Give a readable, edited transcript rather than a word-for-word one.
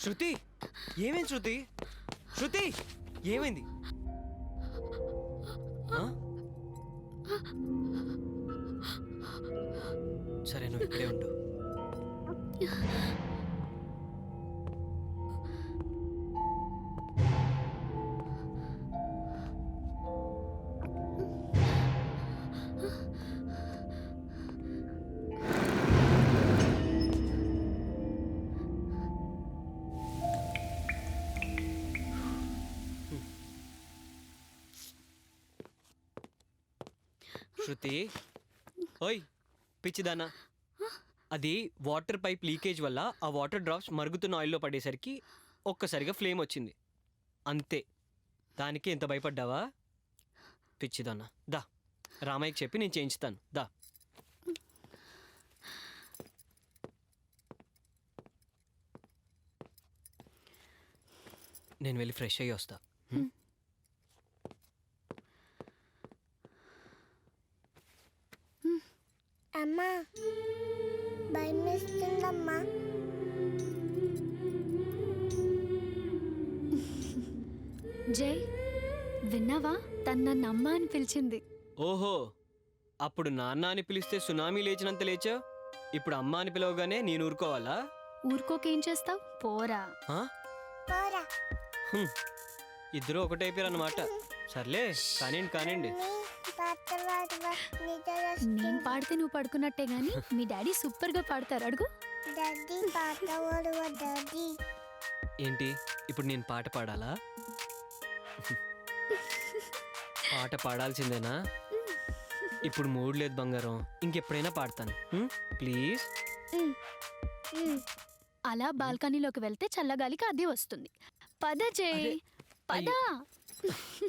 శృతి ఏమైంది శృతి? శృతి ఏమైంది? ఆ? సరే నువ్వు ఇక్కడే ఉండు. శృతి ఓయ్ పిచ్చిదానా, అది వాటర్ పైప్ లీకేజ్ వల్ల ఆ వాటర్ డ్రాప్స్ మరుగుతున్న ఆయిల్లో పడేసరికి ఒక్కసారిగా ఫ్లేమ్ వచ్చింది అంతే. దానికి ఎంత భయపడ్డావా? పిచ్చిదానా, దా రామయ్యకి చెప్పి నేను చేయించుతాను, దా. నేను వెళ్ళి ఫ్రెష్ అయ్యి వస్తా. అమ్మా భయమేస్తుందమ్మా. జై, విన్నావా? తను నన్ను అమ్మ అని పిలిచింది. ఓహో, అప్పుడు నాన్న అని పిలిస్తే సునామీ లేచినంత లేచా, ఇప్పుడు అమ్మ అని పిలవగానే నేను ఊరుకోవాలా? ఊరుకోకేం చేస్తావు? పోరా. ఆ? పోరా. ఇద్దరు ఒకటైపోయారన్నమాట. సర్లే కానివ్వండి కానివ్వండి. నేను పాడితే నువ్వు పడుకున్నట్టే గాని మీ డాడీ సూపర్ గా పాడతారు. అడుగు. డాడీ పాట పాడువా డాడీ. ఏంటి ఇప్పుడు నేను పాట పాడాలా? పాట పాడాల్సిందేనా? ఇప్పుడు మూడ్ లేదు బంగారం, ఇంకెప్పుడైనా పాడతాను ప్లీజ్. అలా బాల్కనీలోకి వెళ్తే చల్లగాలికి అది వస్తుంది. పద జై, పద.